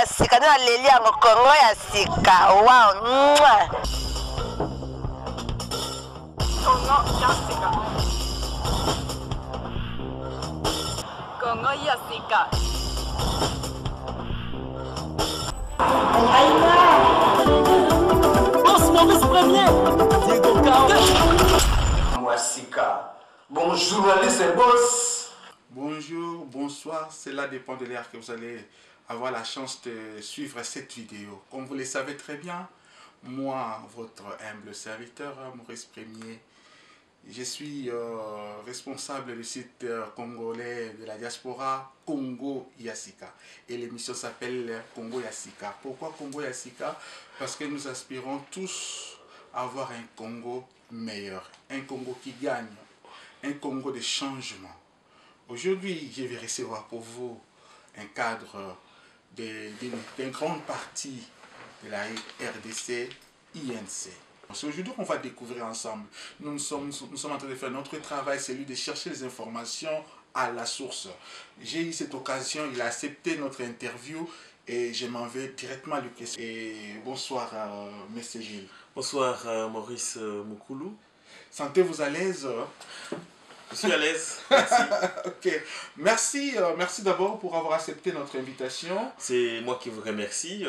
ya sika na leli yango Congo ya sika. Wow. Congo ya sika. Congo ya sika. Maurice Premier, Diego Cao. Mwasika. Bonjour journaliste et boss. Bonjour, bonsoir, cela dépend de l'heure que vous allez avoir la chance de suivre cette vidéo. Comme vous le savez très bien, moi, votre humble serviteur, Maurice Premier, je suis responsable du site congolais de la diaspora Congo Yasika. Et l'émission s'appelle Congo Yasika. Pourquoi Congo Yasika? Parce que nous aspirons tous à avoir un Congo meilleur, un Congo qui gagne, un Congo de changement. Aujourd'hui, je vais recevoir pour vous un cadre d'une grande partie de la RDC INC. Aujourd'hui, on va découvrir ensemble. Nous sommes en train de faire notre travail, celui de chercher les informations à la source. J'ai eu cette occasion, il a accepté notre interview et je m'en vais directement à lui questionner. Et bonsoir, M. Gilles. Bonsoir, Maurice Moukoulou. Sentez-vous à l'aise? Je suis à l'aise, merci. Ok, merci d'abord pour avoir accepté notre invitation. C'est moi qui vous remercie.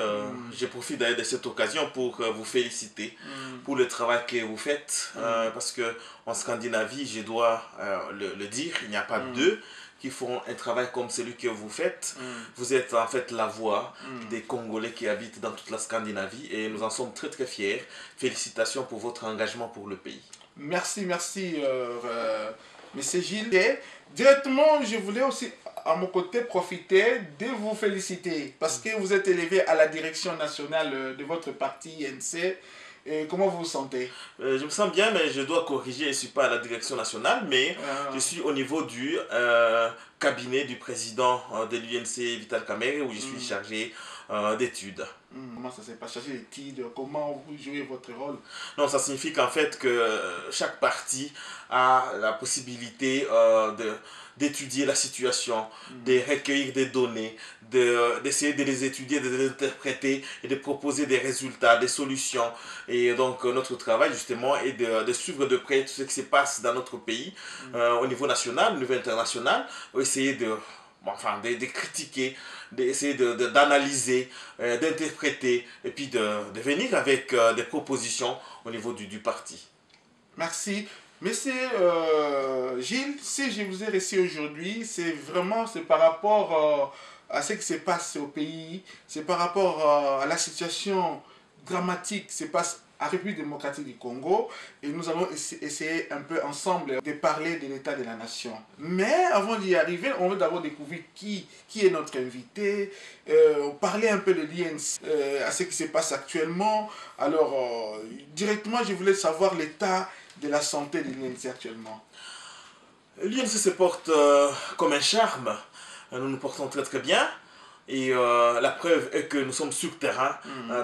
Je profite d'ailleurs de cette occasion pour vous féliciter pour le travail que vous faites. Parce qu'en Scandinavie, je dois le dire, il n'y a pas deux qui font un travail comme celui que vous faites. Vous êtes en fait la voix des Congolais qui habitent dans toute la Scandinavie et nous en sommes très très fiers. Félicitations pour votre engagement pour le pays. Merci, Monsieur Gilles. Et directement, je voulais aussi, à mon côté, profiter de vous féliciter parce que vous êtes élevé à la direction nationale de votre parti INC. Et comment vous vous sentez? Je me sens bien, mais je dois corriger. Je ne suis pas à la direction nationale, mais je suis au niveau du cabinet du président de l'UNC, Vital Kamerhe, où je suis chargé d'études. Comment ça s'est passé, chargé d'études? Comment vous jouez votre rôle? Non, ça signifie qu'en fait, que chaque parti a la possibilité d'étudier la situation, de recueillir des données, d'essayer de les étudier, de les interpréter et de proposer des résultats, des solutions. Et donc notre travail justement est de suivre de près tout ce qui se passe dans notre pays, au niveau national, au niveau international, essayer de critiquer, d'essayer d'analyser, d'interpréter et puis de venir avec des propositions au niveau du parti. Merci. Monsieur Gilles, si je vous ai reçu aujourd'hui, c'est par rapport à ce qui se passe au pays, c'est par rapport à la situation dramatique qui se passe en République démocratique du Congo et nous allons essayer un peu ensemble de parler de l'état de la nation. Mais avant d'y arriver, on veut d'abord découvrir qui est notre invité, parler un peu de l'INC, à ce qui se passe actuellement. Alors, directement, je voulais savoir l'état de la santé de l'INC actuellement. L'INC se porte comme un charme. Nous nous portons très très bien. Et la preuve est que nous sommes sur terrain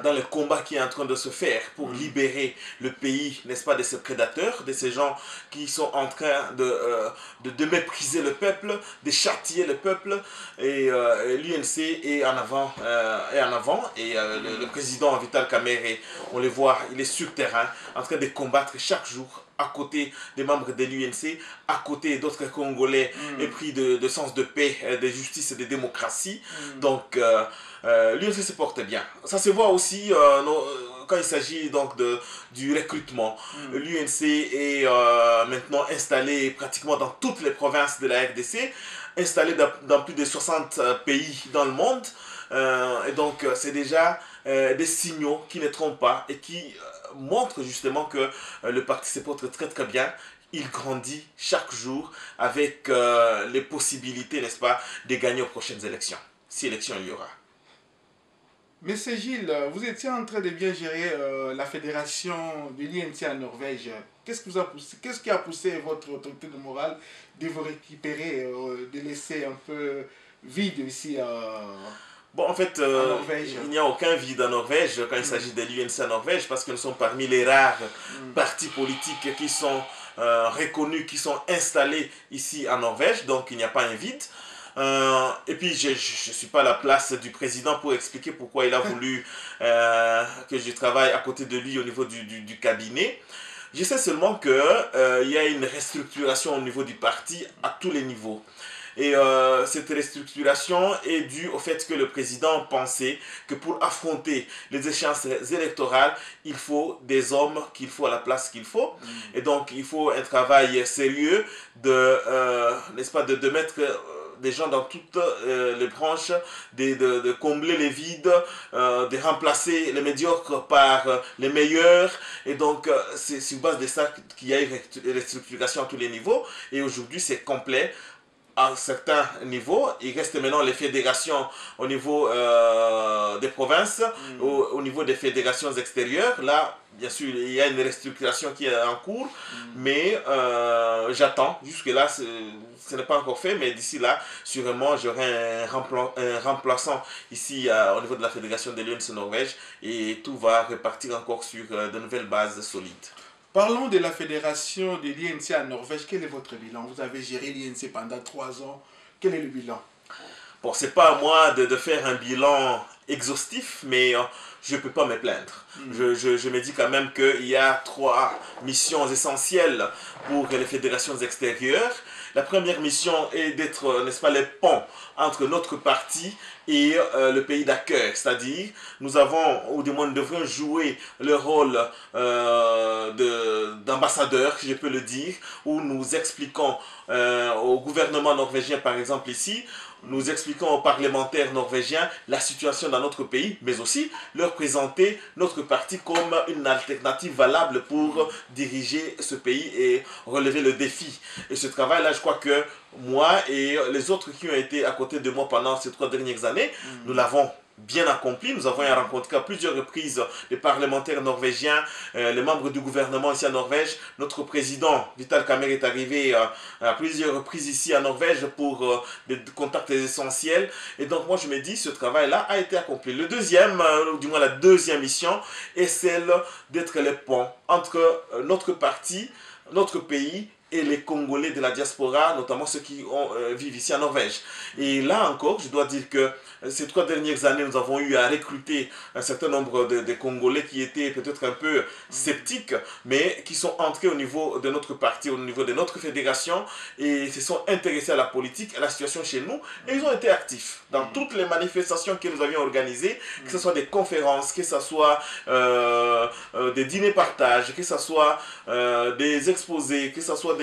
dans le combat qui est en train de se faire pour libérer le pays, n'est-ce pas, de ces prédateurs, de ces gens qui sont en train de mépriser le peuple, de châtier le peuple. Et l'UNC est en avant. Et le président Vital Kamerhe, on le voit, il est sur terrain en train de combattre chaque jour à côté des membres de l'UNC, à côté d'autres Congolais épris de sens de paix, de justice et de démocratie. Donc, l'UNC se porte bien. Ça se voit aussi quand il s'agit donc du recrutement. L'UNC est maintenant installé pratiquement dans toutes les provinces de la RDC, installé dans plus de 60 pays dans le monde. Et donc, c'est déjà des signaux qui ne trompent pas et qui montrent justement que le parti se porte très très bien. Il grandit chaque jour avec les possibilités, n'est-ce pas, de gagner aux prochaines élections, si élection il y aura. Monsieur Gilles, vous étiez en train de bien gérer la fédération de l'INC en Norvège. Qu'est-ce qui a poussé votre autorité de morale de vous récupérer, de laisser un peu vide ici Bon, en fait, il n'y a aucun vide en Norvège quand il s'agit de l'UNC en Norvège parce que nous sommes parmi les rares partis politiques qui sont reconnus, qui sont installés ici en Norvège, donc il n'y a pas un vide. Et puis, je ne suis pas à la place du président pour expliquer pourquoi il a voulu que je travaille à côté de lui au niveau du cabinet. Je sais seulement qu'il y a une restructuration au niveau du parti à tous les niveaux. Et cette restructuration est due au fait que le président pensait que pour affronter les échéances électorales, il faut des hommes qu'il faut à la place qu'il faut. Et donc, il faut un travail sérieux n'est-ce pas, de mettre des gens dans toutes les branches, de combler les vides, de remplacer les médiocres par les meilleurs. Et donc, c'est sur base de ça qu'il y a une restructuration à tous les niveaux. Et aujourd'hui, c'est complet. À certains niveaux, il reste maintenant les fédérations au niveau des provinces, au niveau des fédérations extérieures. Là, bien sûr, il y a une restructuration qui est en cours, mais j'attends. Jusque-là, ce n'est pas encore fait, mais d'ici là, sûrement, j'aurai un remplaçant ici au niveau de la fédération de l'UNC Norvège et tout va repartir encore sur de nouvelles bases solides. Parlons de la fédération de l'INC en Norvège. Quel est votre bilan? Vous avez géré l'INC pendant 3 ans. Quel est le bilan? Bon, c'est pas à moi de faire un bilan exhaustif, mais je ne peux pas me plaindre. Je me dis quand même qu'il y a 3 missions essentielles pour les fédérations extérieures. La première mission est d'être, n'est-ce pas, les ponts entre notre parti et le pays d'accueil. C'est-à-dire, nous avons, ou du moins nous devrions jouer le rôle d'ambassadeur, si je peux le dire, où nous expliquons au gouvernement norvégien, par exemple ici, nous expliquons aux parlementaires norvégiens la situation dans notre pays, mais aussi leur présenter notre parti comme une alternative valable pour diriger ce pays et relever le défi. Et ce travail-là, je crois que moi et les autres qui ont été à côté de moi pendant ces 3 dernières années, nous l'avons bien accompli. Nous avons rencontré à plusieurs reprises les parlementaires norvégiens, les membres du gouvernement ici en Norvège. Notre président, Vital Kamerhe, est arrivé à plusieurs reprises ici en Norvège pour des contacts essentiels. Et donc moi je me dis, ce travail-là a été accompli. Le deuxième, ou du moins la deuxième mission, est celle d'être le pont entre notre parti, notre pays et les Congolais de la diaspora, notamment ceux qui vivent ici en Norvège. Et là encore, je dois dire que ces 3 dernières années, nous avons eu à recruter un certain nombre de Congolais qui étaient peut-être un peu sceptiques, mais qui sont entrés au niveau de notre parti, au niveau de notre fédération, et se sont intéressés à la politique, à la situation chez nous, et ils ont été actifs dans toutes les manifestations que nous avions organisées, que ce soit des conférences, que ce soit des dîners partage, que ce soit des exposés, que ce soit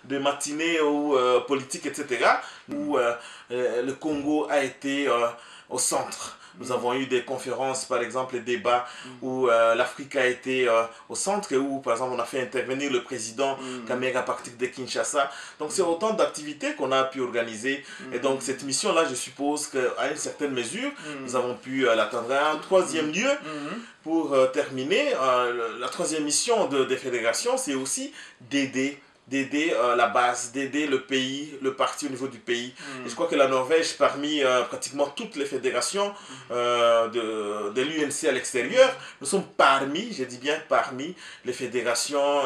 des matinées ou politiques, etc., où le Congo a été au centre. Nous avons eu des conférences, par exemple, des débats où l'Afrique a été au centre et où, par exemple, on a fait intervenir le président Kamerhe à partir de Kinshasa. Donc, c'est autant d'activités qu'on a pu organiser. Et donc, cette mission-là, je suppose qu'à une certaine mesure, nous avons pu l'atteindre. Un troisième lieu, pour terminer, la troisième mission des fédérations, c'est aussi d'aider la base, d'aider le pays, le parti au niveau du pays. Et je crois que la Norvège, parmi pratiquement toutes les fédérations de l'UNC à l'extérieur, nous sommes parmi, je dis bien parmi, les fédérations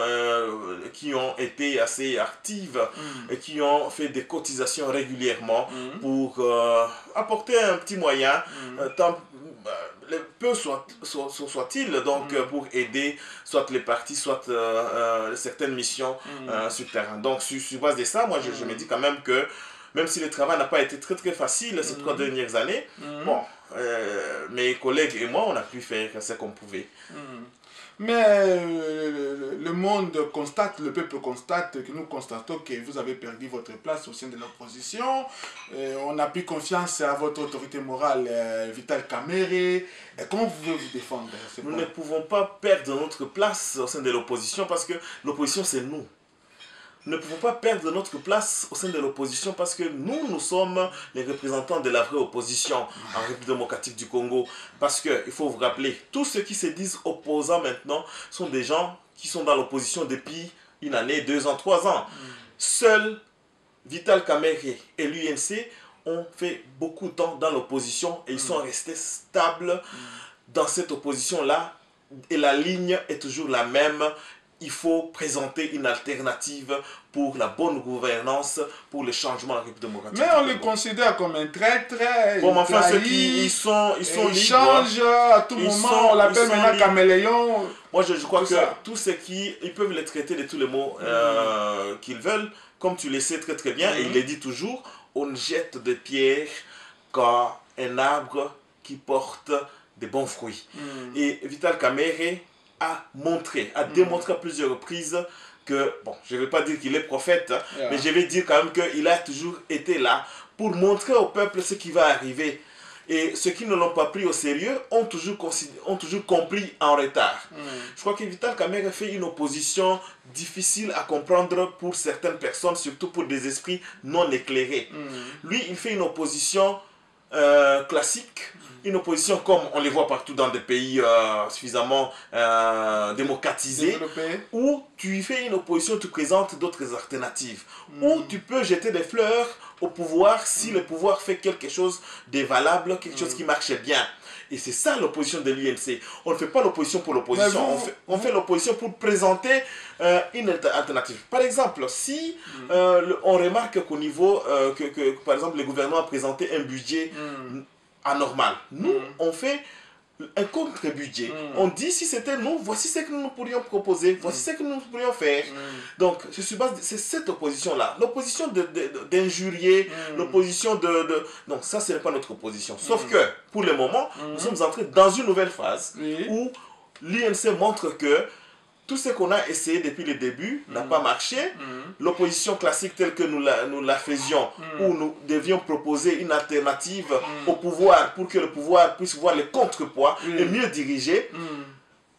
qui ont été assez actives et qui ont fait des cotisations régulièrement pour apporter un petit moyen, peu soit-il, donc pour aider soit les partis, soit certaines missions sur terrain. Donc sur base de ça, moi je me dis quand même que même si le travail n'a pas été très facile ces 3 dernières années, bon, mes collègues et moi, on a pu faire ce qu'on pouvait. Mais le monde constate, le peuple constate que nous constatons que vous avez perdu votre place au sein de l'opposition. On n'a plus confiance à votre autorité morale, Vital Kamerhe. Comment vous pouvez vous défendre? Nous ne pouvons pas perdre notre place au sein de l'opposition parce que l'opposition, c'est nous. Nous ne pouvons pas perdre notre place au sein de l'opposition parce que nous sommes les représentants de la vraie opposition en République démocratique du Congo. Parce qu'il faut vous rappeler, tous ceux qui se disent opposants maintenant sont des gens qui sont dans l'opposition depuis 1 année, 2 ans, 3 ans. Seul Vital Kamerhe et l'UNC ont fait beaucoup de temps dans l'opposition et ils sont restés stables dans cette opposition-là. Et la ligne est toujours la même. il faut présenter une alternative pour la bonne gouvernance, pour le changement de la République démocratique. Mais on les considère comme un traître. Bon, mais enfin, ceux qui ils sont libres. changent à tout moment, on l'appelle maintenant caméléon. Moi, je crois que ça. tous ceux qui, ils peuvent les traiter de tous les mots qu'ils veulent, comme tu le sais très très bien, et il le dit toujours, on ne jette de pierres qu'à un arbre qui porte des bons fruits. Et Vital Kamerhe a montré, a démontré à plusieurs reprises que, bon, je ne vais pas dire qu'il est prophète, mais je vais dire quand même qu'il a toujours été là pour montrer au peuple ce qui va arriver. Et ceux qui ne l'ont pas pris au sérieux ont toujours compris en retard. Je crois que Vital Kamerhe fait une opposition difficile à comprendre pour certaines personnes, surtout pour des esprits non éclairés. Lui, il fait une opposition classique, une opposition comme on les voit partout dans des pays suffisamment démocratisés, où tu fais une opposition, tu présentes d'autres alternatives, où tu peux jeter des fleurs au pouvoir si le pouvoir fait quelque chose de valable, quelque chose qui marche bien. Et c'est ça l'opposition de l'UNC. On ne fait pas l'opposition pour l'opposition, on fait l'opposition pour présenter une alternative. Par exemple, si on remarque qu'au niveau, par exemple, le gouvernement a présenté un budget anormal, nous, on fait un contre-budget. On dit, si c'était nous, voici ce que nous pourrions proposer, voici ce que nous pourrions faire. Donc, c'est cette opposition-là. L'opposition d'injurier, l'opposition de... Non, ça, ce n'est pas notre opposition. Sauf que, pour le moment, nous sommes entrés dans une nouvelle phase où l'UNC montre que tout ce qu'on a essayé depuis le début n'a pas marché. L'opposition classique telle que nous la faisions, où nous devions proposer une alternative au pouvoir pour que le pouvoir puisse voir les contrepoids et mieux diriger,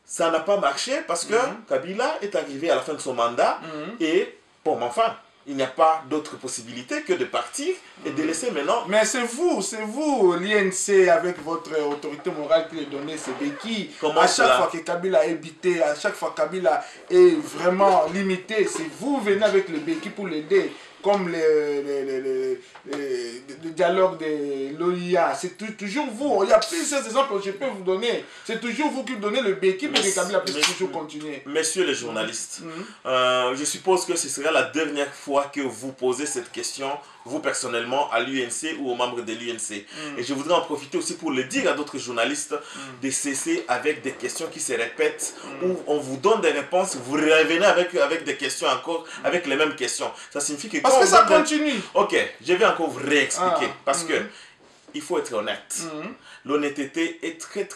ça n'a pas marché parce que Kabila est arrivé à la fin de son mandat et, bon, enfin, il n'y a pas d'autre possibilité que de partir et de laisser maintenant... Mais c'est vous, l'INC, avec votre autorité morale qui lui donnait ces béquilles. À chaque fois que Kabila est bité, à chaque fois que Kabila est vraiment limité, c'est vous venez avec le béquille pour l'aider. Comme le dialogue de l'OIA, c'est toujours vous. Il y a plusieurs exemples que je peux vous donner. C'est toujours vous qui donnez le béquille pour que Kabila puisse toujours continuer. Messieurs les journalistes, je suppose que ce sera la dernière fois que vous posez cette question, vous personnellement, à l'UNC ou aux membres de l'UNC. Et je voudrais en profiter aussi pour le dire à d'autres journalistes de cesser avec des questions qui se répètent, où on vous donne des réponses, vous revenez avec des questions encore, avec les mêmes questions. Ça signifie que... Parce que ça continue. Ok, je vais encore vous réexpliquer. Parce que il faut être honnête. L'honnêteté est très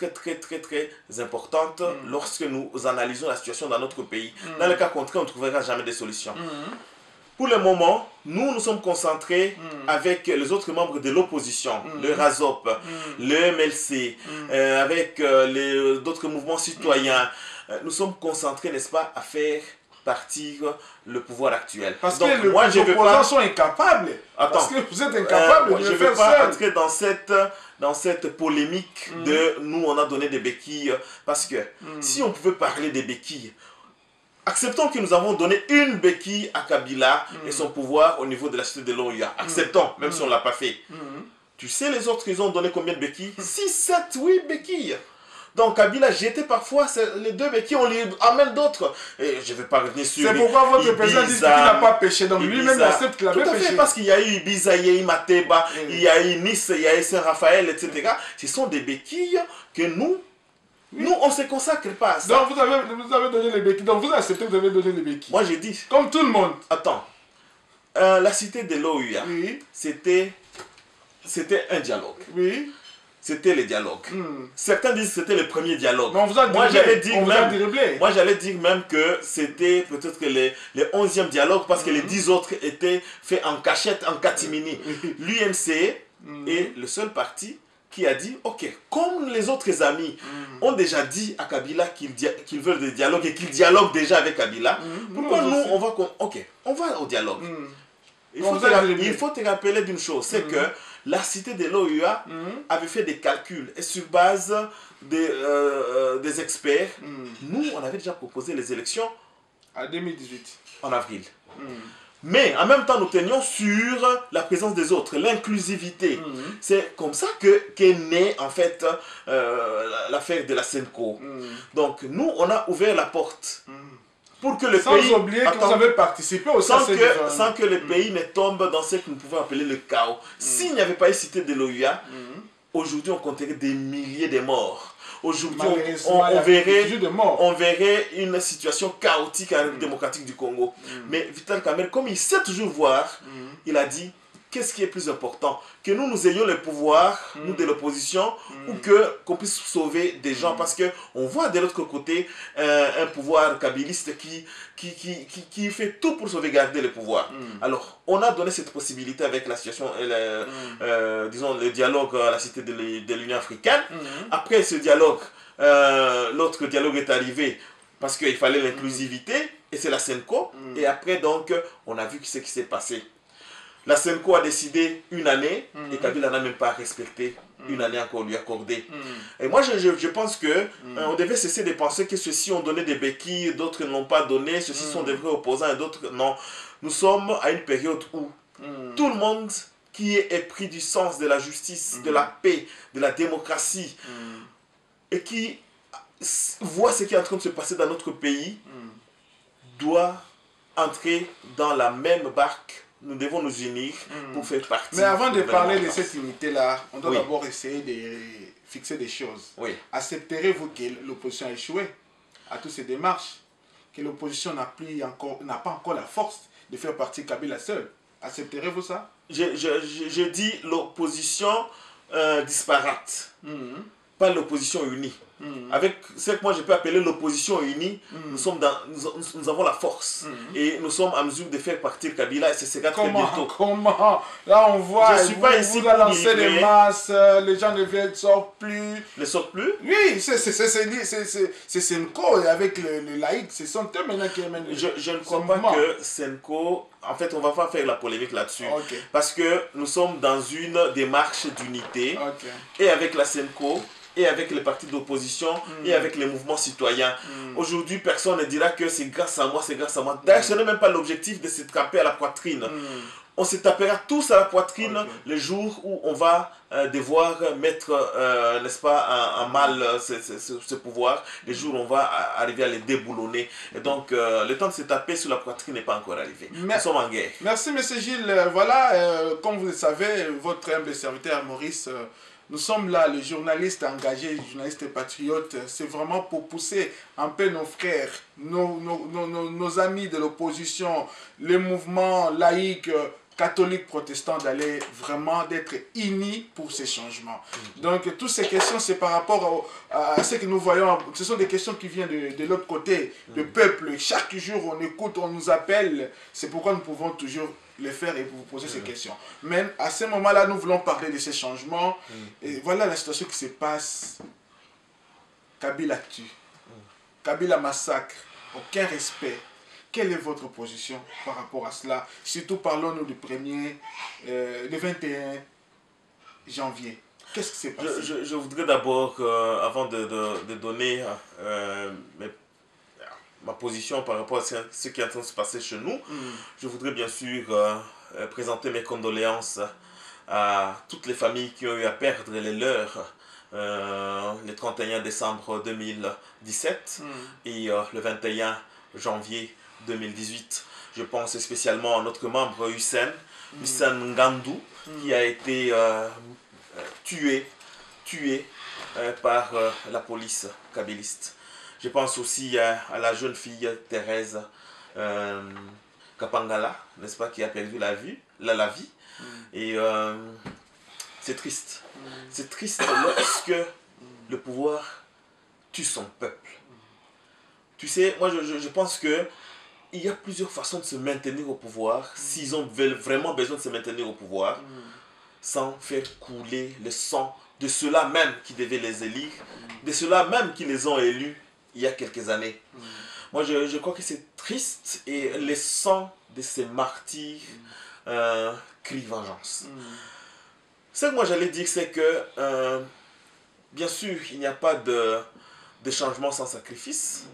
importante lorsque nous analysons la situation dans notre pays. Dans le cas contraire, on ne trouvera jamais de solution. Pour le moment, nous sommes concentrés avec les autres membres de l'opposition, le RASOP, le MLC, avec d'autres mouvements citoyens. Nous sommes concentrés, n'est-ce pas, à faire partir le pouvoir actuel. Parce donc, que les opposants sont incapables. Attends, parce que vous êtes incapables de je ne faire vais pas seul. entrer dans cette polémique de nous, on a donné des béquilles. Parce que si on pouvait parler des béquilles, acceptons que nous avons donné une béquille à Kabila et son pouvoir au niveau de la cité de l'OIA. Acceptons, même si on ne l'a pas fait. Tu sais, les autres, ils ont donné combien de béquilles? 6, 7, 8 béquilles. Donc Kabila jetait parfois les deux béquilles, on lui amène d'autres. Et je ne vais pas revenir sur... C'est pourquoi votre président dit qu'il n'a pas péché. Donc lui-même accepte qu'il avait péché. Tout à fait, parce qu'il y a eu Ibiza, il y a eu Mateba, il y a eu Nice, il y a eu Saint-Raphaël, etc. Ce sont des béquilles que nous, on ne se consacre pas à ça. Donc vous avez donné les béquilles. Donc vous acceptez que vous avez donné les béquilles. Moi j'ai dit... Comme tout le monde. Attends. La cité de l'OUA, c'était un dialogue. Oui. C'était le dialogue. Certains disent que c'était le premier dialogue. Mais on vous a moi, j'allais dire même que c'était peut-être le 11e dialogue parce que les 10 autres étaient faits en cachette, en catimini. L'UNC est le seul parti qui a dit, ok, comme les autres amis ont déjà dit à Kabila qu'ils veulent des dialogues et qu'ils dialoguent déjà avec Kabila, pourquoi nous, on va au dialogue. Il faut te rappeler d'une chose, c'est que la cité de l'OUA avait fait des calculs et sur base des experts, nous, on avait déjà proposé les élections en 2018, en avril. Mais en même temps, nous tenions sur la présence des autres, l'inclusivité. C'est comme ça qu'est née en fait l'affaire de la Senco. Donc nous, on a ouvert la porte. pour que le Sans pays... oublier que vous avez participé au sans sein sans que le pays ne tombe dans ce que nous pouvons appeler le chaos. S'il n'y avait pas eu cité de l'OUA, aujourd'hui on compterait des milliers de morts. Aujourd'hui on verrait une situation chaotique à la République démocratique du Congo. Mais Vital Kamerhe, comme il sait toujours voir, il a dit, qu'est-ce qui est plus important? Que nous ayons le pouvoir, nous de l'opposition, ou qu'on puisse sauver des gens. Parce qu'on voit de l'autre côté un pouvoir kabiliste qui fait tout pour sauvegarder le pouvoir. Alors, on a donné cette possibilité avec la situation, disons, le dialogue à la Cité de l'Union africaine. Après ce dialogue, l'autre dialogue est arrivé parce qu'il fallait l'inclusivité, et c'est la SENCO. Et après, donc, on a vu ce qui s'est passé. La SENCO a décidé une année, et Kabila n'a même pas respecté une année qu'on lui accordée. Et moi, je pense que on devait cesser de penser que ceux-ci ont donné des béquilles, d'autres n'ont pas donné, ceux-ci sont des vrais opposants et d'autres non. Nous sommes à une période où tout le monde qui est épris du sens de la justice, de la paix, de la démocratie, et qui voit ce qui est en train de se passer dans notre pays, doit entrer dans la même barque. Nous devons nous unir pour faire partie. Mais avant de parler de cette unité-là, on doit d'abord essayer de fixer des choses. Accepterez-vous que l'opposition a échoué à toutes ces démarches, que l'opposition n'a pas encore la force de faire partie Kabila seul? Accepterez-vous ça? Je dis l'opposition disparate, pas l'opposition unie. Avec ce que moi je peux appeler l'opposition unie, nous avons la force et nous sommes en mesure de faire partir Kabila, et ce sera très bientôt. Comment? Là on voit, je suis pas ici vous lancez des masses, les gens ne sortent plus. Ne sortent plus? Oui, c'est Senko avec le laïc, c'est son thème maintenant qui amène. Je ne crois pas que Senko, en fait on va pas faire la polémique là-dessus, parce que nous sommes dans une démarche d'unité, et avec la Senko, et avec les partis d'opposition, et avec les mouvements citoyens. Aujourd'hui, personne ne dira que c'est grâce à moi, c'est grâce à moi. D'ailleurs, ce n'est même pas l'objectif de se taper à la poitrine. On se tapera tous à la poitrine le jour où on va devoir mettre, n'est-ce pas, en mal ce pouvoir, le jour où on va arriver à les déboulonner. Et donc, le temps de se taper sur la poitrine n'est pas encore arrivé. Nous sommes en guerre. Merci, M. Gilles. Voilà, comme vous le savez, votre humble serviteur Maurice, nous sommes là, les journalistes engagés, les journalistes patriotes. C'est vraiment pour pousser un peu nos frères, nos amis de l'opposition, les mouvements laïcs, catholiques, protestants, d'aller vraiment d'être unis pour ces changements. Donc, toutes ces questions, c'est par rapport à ce que nous voyons. Ce sont des questions qui viennent de l'autre côté, le peuple. Chaque jour, on écoute, on nous appelle. C'est pourquoi nous pouvons toujours les faire et vous poser ces questions. Mais à ce moment-là, nous voulons parler de ces changements. Et voilà la situation qui se passe. Kabila tue. Kabila massacre. Aucun respect. Quelle est votre position par rapport à cela? Surtout parlons-nous du 21 janvier. Qu'est-ce qui s'est passé? Je voudrais d'abord, avant de donner ma position par rapport à ce qui est en train de se passer chez nous, je voudrais bien sûr présenter mes condoléances à toutes les familles qui ont eu à perdre les leurs le 31 décembre 2017 et le 21 janvier 2018. Je pense spécialement à notre membre Hussein Ngandou, qui a été tué par la police kabiliste. Je pense aussi à la jeune fille Thérèse Kapangala, n'est-ce pas, qui a perdu la vie. Et c'est triste. C'est triste lorsque le pouvoir tue son peuple. Tu sais, moi je pense que il y a plusieurs façons de se maintenir au pouvoir, s'ils ont vraiment besoin de se maintenir au pouvoir, sans faire couler le sang de ceux-là même qui devaient les élire, de ceux-là même qui les ont élus il y a quelques années. Moi, je crois que c'est triste, et le sang de ces martyrs crie vengeance. Ce que moi j'allais dire, c'est que, bien sûr, il n'y a pas de changement sans sacrifice.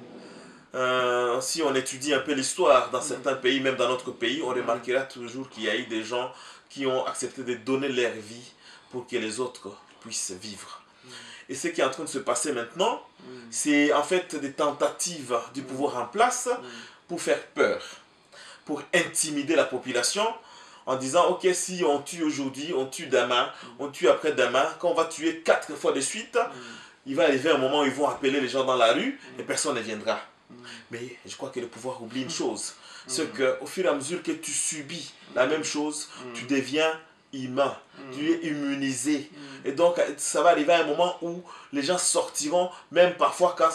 Si on étudie un peu l'histoire dans certains pays, même dans notre pays, on remarquera toujours qu'il y a eu des gens qui ont accepté de donner leur vie pour que les autres puissent vivre. Et ce qui est en train de se passer maintenant, c'est en fait des tentatives du pouvoir en place pour faire peur, pour intimider la population en disant ok, si on tue aujourd'hui, on tue demain, on tue après-demain, quand on va tuer 4 fois de suite, il va arriver un moment où ils vont appeler les gens dans la rue et personne ne viendra. Mais je crois que le pouvoir oublie une chose, c'est qu'au fur et à mesure que tu subis la même chose, tu deviens humain, tu es immunisé. Et donc ça va arriver à un moment où les gens sortiront, même parfois quand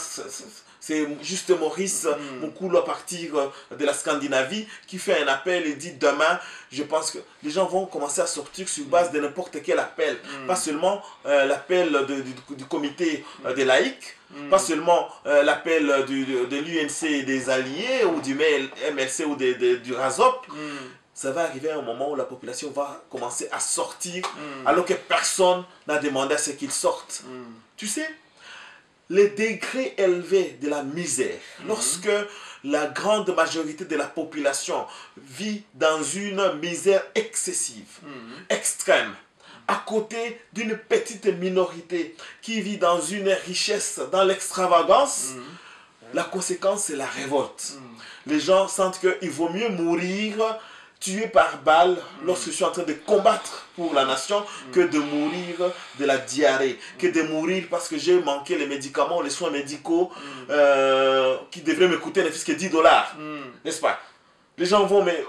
c'est juste Maurice Mukulu à partir de la Scandinavie qui fait un appel et dit demain, je pense que les gens vont commencer à sortir sur base de n'importe quel appel, pas seulement l'appel du comité des laïcs, pas seulement l'appel de l'UNC et des alliés ou du MLC ou du RASOP. Ça va arriver à un moment où la population va commencer à sortir alors que personne n'a demandé à ce qu'ils sortent. Tu sais, les degrés élevés de la misère, lorsque la grande majorité de la population vit dans une misère excessive, extrême, à côté d'une petite minorité qui vit dans une richesse, dans l'extravagance, la conséquence c'est la révolte. Les gens sentent qu'il vaut mieux mourir tué par balle lorsque je suis en train de combattre pour la nation que de mourir de la diarrhée, que de mourir parce que j'ai manqué les médicaments, les soins médicaux qui devraient me coûter ne fût-ce que $10, n'est-ce pas? Les gens vont, mais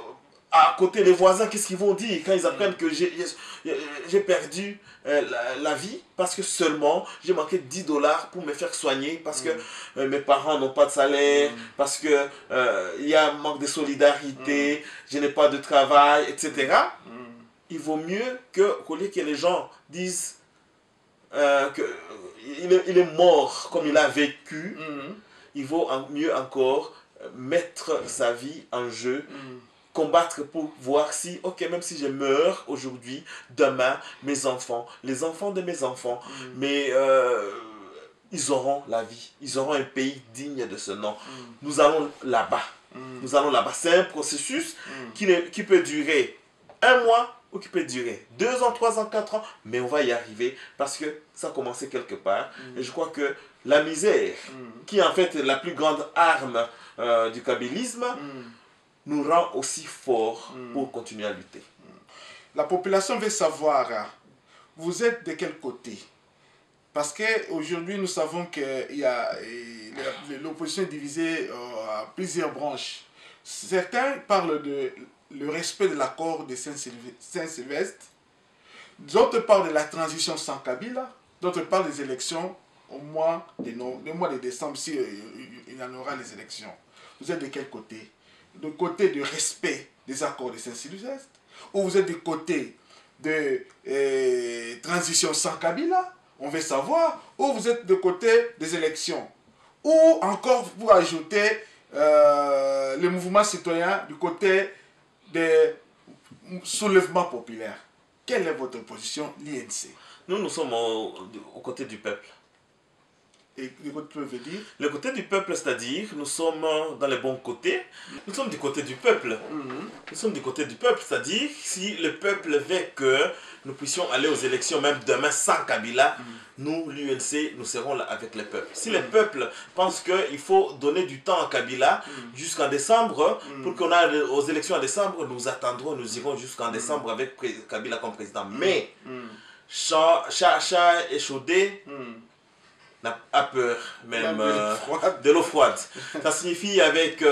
à côté, les voisins, qu'est-ce qu'ils vont dire quand ils apprennent que j'ai perdu la vie parce que seulement j'ai manqué $10 pour me faire soigner, parce que mes parents n'ont pas de salaire, parce que il y a un manque de solidarité, je n'ai pas de travail, etc. Il vaut mieux qu'au lieu que les gens disent qu'il est mort comme il a vécu, il vaut mieux encore mettre sa vie en jeu, combattre pour voir si, ok, même si je meurs aujourd'hui, demain, mes enfants, les enfants de mes enfants, mais ils auront la vie, ils auront un pays digne de ce nom. Nous allons là-bas. Nous allons là-bas. C'est un processus qui peut durer 1 mois ou qui peut durer 2 ans, 3 ans, 4 ans, mais on va y arriver parce que ça a commencé quelque part. Et je crois que la misère, qui est en fait la plus grande arme du kabylisme, nous rend aussi forts pour continuer à lutter. La population veut savoir, vous êtes de quel côté? Parce qu'aujourd'hui, nous savons que l'opposition est divisée à plusieurs branches. Certains parlent de le respect de l'accord de Saint-Sylvestre, d'autres parlent de la transition sans Kabila, d'autres parlent des élections au mois de décembre, si il y en aura les élections. Vous êtes de quel côté? Du côté du respect des accords de Saint-Sylvestre, ou vous êtes du côté de transition sans Kabila, on veut savoir, ou vous êtes du côté des élections, ou encore vous ajoutez le mouvement citoyen du côté des soulèvements populaires. Quelle est votre position, l'INC? Nous sommes au côté du peuple. Et le côté veut dire? Le côté du peuple, c'est-à-dire, nous sommes dans le bon côté. Nous sommes du côté du peuple. Nous sommes du côté du peuple, c'est-à-dire, si le peuple veut que nous puissions aller aux élections, même demain, sans Kabila, nous, l'UNC, nous serons là avec le peuple. Si le peuple pense qu'il faut donner du temps à Kabila jusqu'en décembre, pour qu'on aille aux élections en décembre, nous attendrons, nous irons jusqu'en décembre avec Kabila comme président. Mais, chat échaudé a peur même de l'eau froide. Ça signifie avec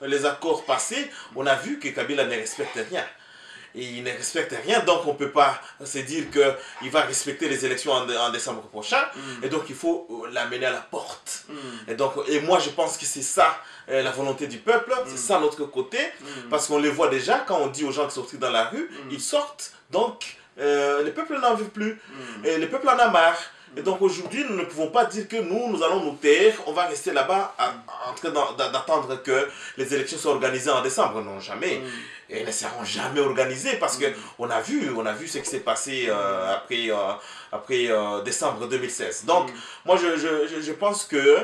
les accords passés, on a vu que Kabila ne respecte rien. Et il ne respecte rien, donc on ne peut pas se dire qu'il va respecter les élections en décembre prochain. Et donc il faut l'amener à la porte. Et moi je pense que c'est ça la volonté du peuple, c'est ça l'autre côté. Parce qu'on les voit déjà, quand on dit aux gens de sortir dans la rue, ils sortent. Donc le peuple n'en veut plus. Et le peuple en a marre. Et donc aujourd'hui, nous ne pouvons pas dire que nous allons nous taire, on va rester là-bas en train d'attendre que les élections soient organisées en décembre. Non, jamais. Et elles ne seront jamais organisées parce qu'on a vu ce qui s'est passé après décembre 2016. Donc, moi, je pense que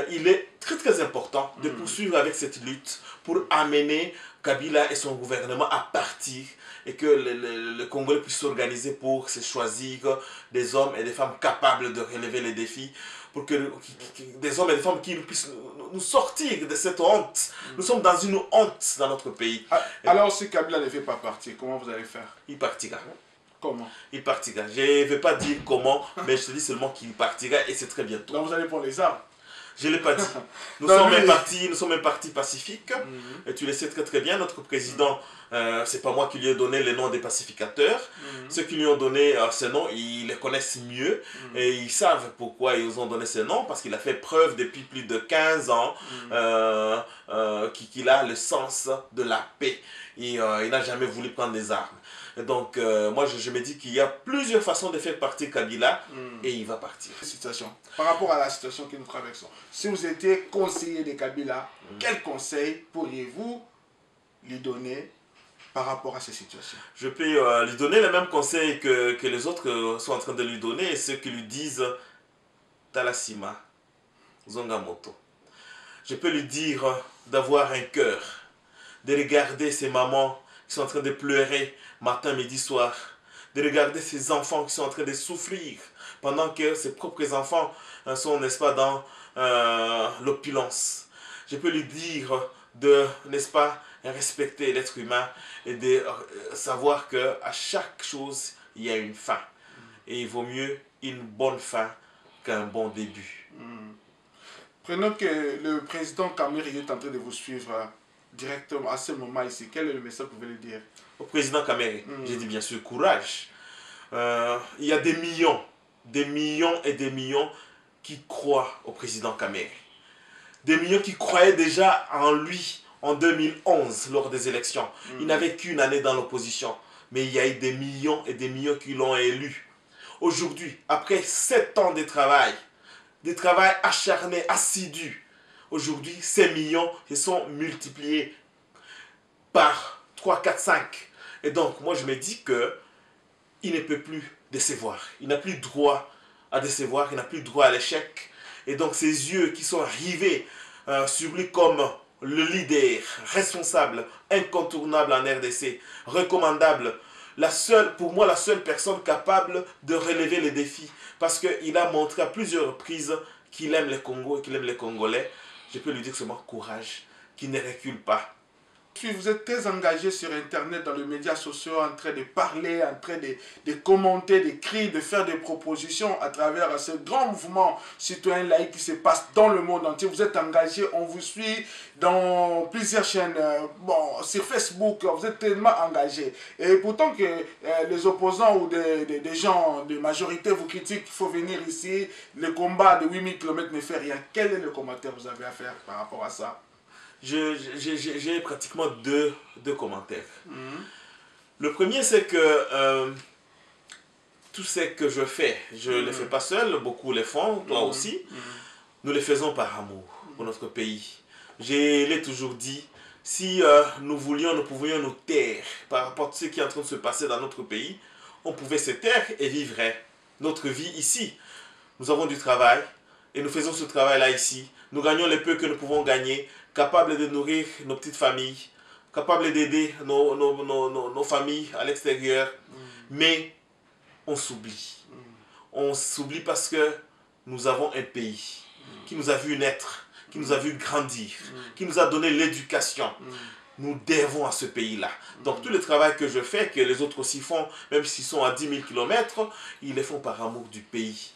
il est très très important de poursuivre avec cette lutte pour amener Kabila et son gouvernement à partir et que le Congolais puisse s'organiser pour se choisir des hommes et des femmes capables de relever les défis pour que des hommes et des femmes qui puissent nous sortir de cette honte. Nous sommes dans une honte dans notre pays. Alors si Kabila ne fait pas partie, comment vous allez faire? Il partira. Comment? Il partira. Je ne vais pas dire comment, mais je te dis seulement qu'il partira et c'est très bientôt. Donc vous allez prendre les armes? Je ne l'ai pas dit. Nous sommes un parti pacifique. Et tu le sais très très bien, notre président, c'est pas moi qui lui ai donné le nom des pacificateurs. Ceux qui lui ont donné ce nom, ils les connaissent mieux. Et ils savent pourquoi ils ont donné ce nom. Parce qu'il a fait preuve depuis plus de 15 ans qu'il a le sens de la paix. Et il n'a jamais voulu prendre des armes. Et donc, moi, je me dis qu'il y a plusieurs façons de faire partir Kabila et il va partir. Situation. Par rapport à la situation que nous traversons, si vous étiez conseiller de Kabila, quel conseil pourriez-vous lui donner par rapport à ces situations? Je peux lui donner les mêmes conseils que les autres sont en train de lui donner et ceux qui lui disent Talasima, Zongamoto. Je peux lui dire d'avoir un cœur, de regarder ses mamans qui sont en train de pleurer matin, midi, soir, de regarder ses enfants qui sont en train de souffrir pendant que ses propres enfants sont, n'est-ce pas, dans l'opulence. Je peux lui dire de, n'est-ce pas, respecter l'être humain et de savoir qu'à chaque chose, il y a une fin. Et il vaut mieux une bonne fin qu'un bon début. Prenons que le président Kamere est en train de vous suivre directement à ce moment ici. Quel est le message que vous voulez dire? Au président Kamere, j'ai dit bien sûr courage. Il y a des millions et des millions qui croient au président Kamere. Des millions qui croyaient déjà en lui en 2011 lors des élections. Il n'avait qu'une année dans l'opposition. Mais il y a eu des millions et des millions qui l'ont élu. Aujourd'hui, après 7 ans de travail acharné, assidu, aujourd'hui, ces millions se sont multipliés par 3, 4, 5. Et donc, moi, je me dis qu'il ne peut plus décevoir. Il n'a plus droit à décevoir, il n'a plus droit à l'échec. Et donc, ses yeux qui sont rivés sur lui comme le leader, responsable, incontournable en RDC, recommandable, pour moi, la seule personne capable de relever les défis. Parce qu'il a montré à plusieurs reprises qu'il aime le Congo et qu'il aime les Congolais. Je peux lui dire seulement courage, qu'il ne recule pas. Vous êtes très engagé sur Internet, dans les médias sociaux, en train de parler, en train de commenter, d'écrire, de faire des propositions à travers ce grand mouvement citoyen laïque qui se passe dans le monde entier. Vous êtes engagé, on vous suit dans plusieurs chaînes, sur Facebook, vous êtes tellement engagé. Et pourtant que les opposants ou des gens de majorité vous critiquent, il faut venir ici, le combat de 8000 km ne fait rien. Quel est le commentaire que vous avez à faire par rapport à ça? J'ai pratiquement deux commentaires. Le premier, c'est que tout ce que je fais, je ne le fais pas seul, beaucoup le font, toi aussi. Nous le faisons par amour pour notre pays. Je l'ai toujours dit, si nous pouvions nous taire par rapport à ce qui est en train de se passer dans notre pays, on pouvait se taire et vivre notre vie ici. Nous avons du travail et nous faisons ce travail-là ici. Nous gagnons le peu que nous pouvons gagner, capables de nourrir nos petites familles, capables d'aider nos familles à l'extérieur. Mais on s'oublie. On s'oublie parce que nous avons un pays qui nous a vu naître, qui nous a vu grandir, qui nous a donné l'éducation. Nous devons à ce pays-là. Donc tout le travail que je fais, que les autres aussi font, même s'ils sont à 10 000 km, ils le font par amour du pays.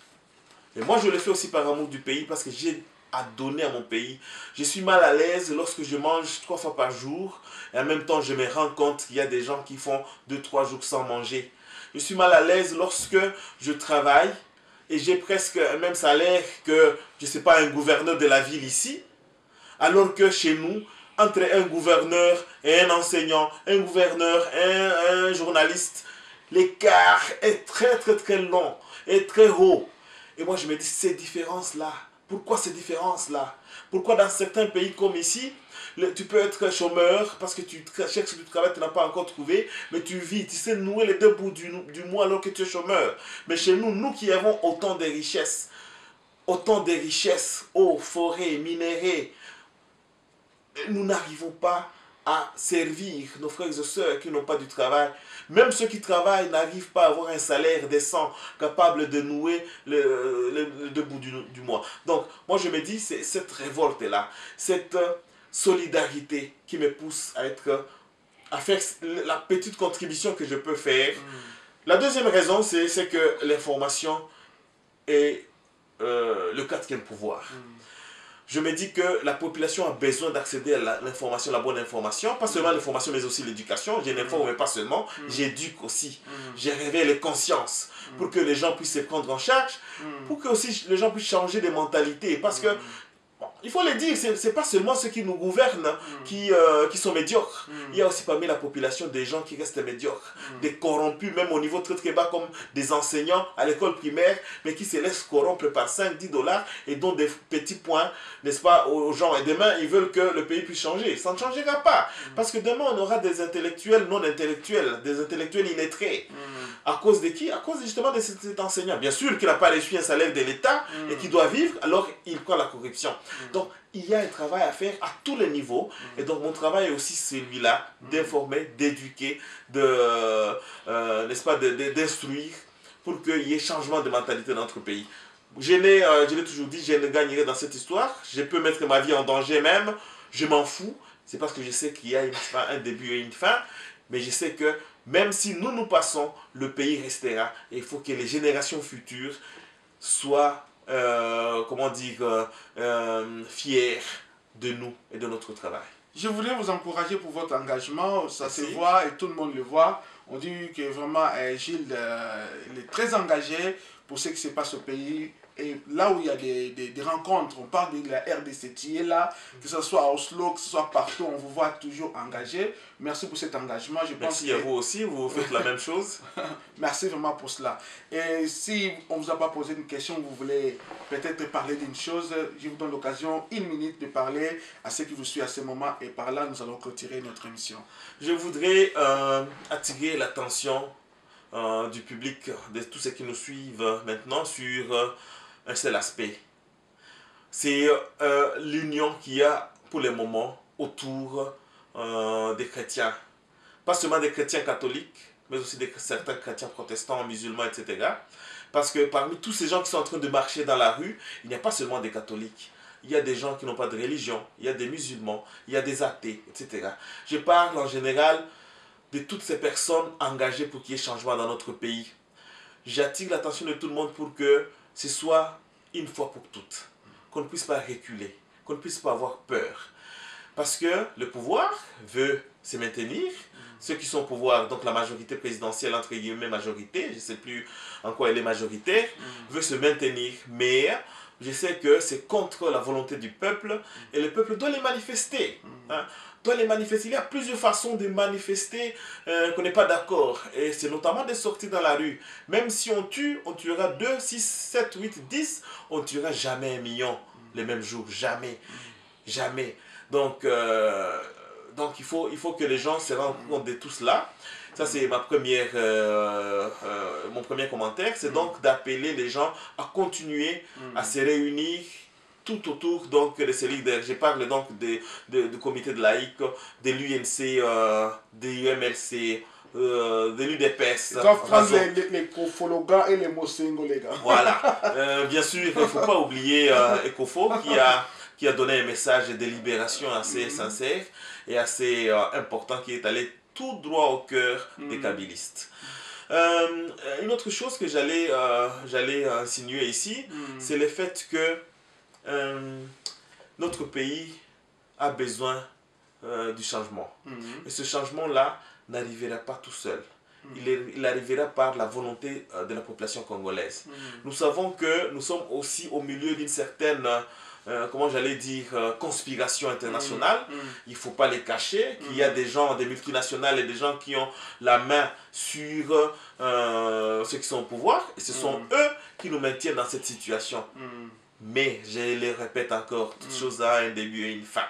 Et moi je le fais aussi par amour du pays parce que j'ai à donner à mon pays. Je suis mal à l'aise lorsque je mange 3 fois par jour et en même temps je me rends compte qu'il y a des gens qui font 2-3 jours sans manger. Je suis mal à l'aise lorsque je travaille et j'ai presque le même salaire que, je ne sais pas, un gouverneur de la ville ici, alors que chez nous, entre un gouverneur et un enseignant, un gouverneur et un journaliste, l'écart est très très très long et très haut. Et moi je me dis, ces différences-là, pourquoi ces différences-là? Pourquoi dans certains pays comme ici, tu peux être chômeur parce que tu cherches du travail, tu n'as pas encore trouvé, mais tu vis, tu sais nouer les deux bouts du mois alors que tu es chômeur. Mais chez nous, nous qui avons autant de richesses, eau, forêt, minéraux, nous n'arrivons pas à servir nos frères et sœurs qui n'ont pas du travail. Même ceux qui travaillent n'arrivent pas à avoir un salaire décent, capable de nouer le debout du mois. Donc, moi je me dis, c'est cette révolte-là, cette solidarité qui me pousse à faire la petite contribution que je peux faire. La deuxième raison, c'est que l'information est le quatrième pouvoir. Je me dis que la population a besoin d'accéder à l'information, la bonne information, pas seulement l'information, mais aussi l'éducation. Je n'informe mais pas seulement, j'éduque aussi. Je réveille les consciences pour que les gens puissent se prendre en charge, pour que aussi les gens puissent changer de mentalité. Parce que, bon, il faut le dire, c'est pas seulement ceux qui nous gouvernent qui sont médiocres. Il y a aussi parmi la population des gens qui restent médiocres, des corrompus, même au niveau très très bas, comme des enseignants à l'école primaire, mais qui se laissent corrompre par 5-10 $, et dont des petits points, n'est-ce pas, aux gens. Et demain, ils veulent que le pays puisse changer. Ça ne changera pas. Parce que demain, on aura des intellectuels non intellectuels, des intellectuels illettrés. À cause de qui? À cause justement de cet enseignant. Bien sûr qu'il n'a pas reçu un salaire de l'État et qu'il doit vivre, alors il prend la corruption. Donc, il y a un travail à faire à tous les niveaux. Et donc, mon travail est aussi celui-là, d'informer, d'éduquer, n'est-ce pas, d'instruire pour qu'il y ait changement de mentalité dans notre pays. Je l'ai toujours dit, je ne gagnerai dans cette histoire. Je peux mettre ma vie en danger même. Je m'en fous. C'est parce que je sais qu'il y a un début et une fin. Mais je sais que même si nous passons, le pays restera. Et il faut que les générations futures soient, comment dire, fiers de nous et de notre travail. Je voulais vous encourager pour votre engagement. Ça se voit et tout le monde le voit. On dit que vraiment Gilles il est très engagé pour ce qui se passe au pays. Et là où il y a des rencontres, on parle de la RDC qui est là, que ce soit à Oslo, que ce soit partout, on vous voit toujours engagé. Merci pour cet engagement. Merci à vous aussi, vous faites la même chose. Merci vraiment pour cela. Et si on ne vous a pas posé une question, vous voulez peut-être parler d'une chose, je vous donne l'occasion, 1 minute de parler à ceux qui vous suivent à ce moment. Et par là, nous allons clôturer notre émission. Je voudrais attirer l'attention du public, de tous ceux qui nous suivent maintenant sur un seul aspect. C'est l'union qu'il y a pour le moment autour des chrétiens. Pas seulement des chrétiens catholiques, mais aussi certains chrétiens protestants, musulmans, etc. Parce que parmi tous ces gens qui sont en train de marcher dans la rue, il n'y a pas seulement des catholiques. Il y a des gens qui n'ont pas de religion, il y a des musulmans, il y a des athées, etc. Je parle en général de toutes ces personnes engagées pour qu'il y ait changement dans notre pays. J'attire l'attention de tout le monde pour que ce soit une fois pour toutes, qu'on ne puisse pas reculer, qu'on ne puisse pas avoir peur. Parce que le pouvoir veut se maintenir, ceux qui sont au pouvoir, donc la majorité présidentielle, entre guillemets majorité, je ne sais plus en quoi elle est majoritaire, veut se maintenir, mais je sais que c'est contre la volonté du peuple, et le peuple doit les manifester. Doit les manifester. Il y a plusieurs façons de manifester qu'on n'est pas d'accord. Et c'est notamment de sortir dans la rue. Même si on tue, on tuera 2, 6, 7, 8, 10. On ne tuera jamais 1 million le même jour. Jamais. Jamais. Donc il faut que les gens se rendent compte de tout cela. Ça, c'est mon premier commentaire. C'est donc d'appeler les gens à continuer à se réunir tout autour donc de ces leaders. Je parle donc du comité de laïcs, de l'UNC, de l'UMLC, de l'UDPS. Ils doivent prendre les Kofologas et les Mosengo, les gars. Voilà. Bien sûr, il ne faut pas oublier Ecofo qui a donné un message de libération assez sincère et assez important, qui est allé tout droit au cœur des kabylistes. Une autre chose que j'allais insinuer ici, c'est le fait que notre pays a besoin du changement. Et ce changement-là n'arrivera pas tout seul. Il arrivera par la volonté de la population congolaise. Nous savons que nous sommes aussi au milieu d'une certaine, comment j'allais dire, conspiration internationale. Il ne faut pas les cacher, qu'il y a des gens, des multinationales et des gens qui ont la main sur ceux qui sont au pouvoir. Et ce sont eux qui nous maintiennent dans cette situation. Mais, je le répète encore, toute chose a un début et une fin.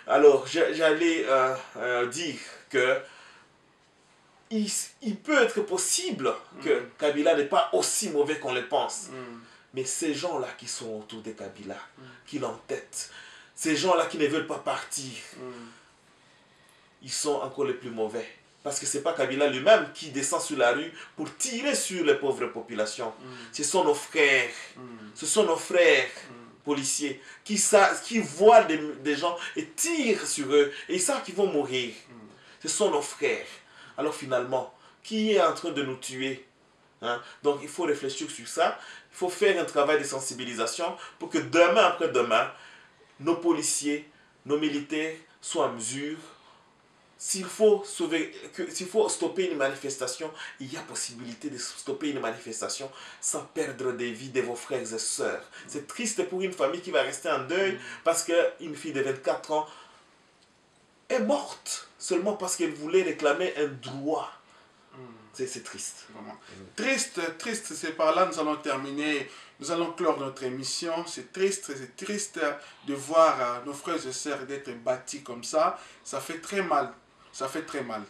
Alors, j'allais dire que il peut être possible que Kabila n'est pas aussi mauvais qu'on le pense. Mais ces gens-là qui sont autour de Kabila, qui l'entêtent, ces gens-là qui ne veulent pas partir, ils sont encore les plus mauvais. Parce que ce n'est pas Kabila lui-même qui descend sur la rue pour tirer sur les pauvres populations. Ce sont nos frères. Ce sont nos frères policiers qui voient des gens et tirent sur eux. Et ils savent qu'ils vont mourir. Ce sont nos frères. Alors finalement, qui est en train de nous tuer? Hein? Donc il faut réfléchir sur ça. Il faut faire un travail de sensibilisation pour que demain après demain, nos policiers, nos militaires soient en mesure. S'il faut stopper une manifestation, il y a possibilité de stopper une manifestation sans perdre des vies de vos frères et sœurs. C'est triste pour une famille qui va rester en deuil parce qu'une fille de 24 ans est morte seulement parce qu'elle voulait réclamer un droit. C'est triste. Vraiment. Triste, c'est par là nous allons terminer, nous allons clore notre émission. C'est triste de voir nos frères et sœurs d'être bâtis comme ça. Ça fait très mal. Ça fait très mal.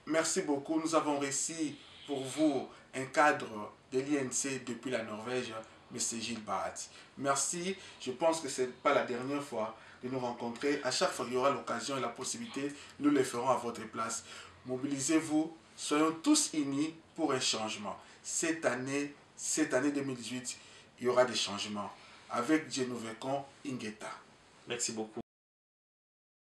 Merci beaucoup. Nous avons réussi pour vous un cadre de l'INC depuis la Norvège, M. Gilles Bahati. Merci. Je pense que ce n'est pas la dernière fois de nous rencontrer. À chaque fois qu'il y aura l'occasion et la possibilité, nous le ferons à votre place. Mobilisez-vous. Soyons tous unis pour un changement. Cette année 2018, il y aura des changements. Avec Djenouvekan Ingeta. Merci beaucoup.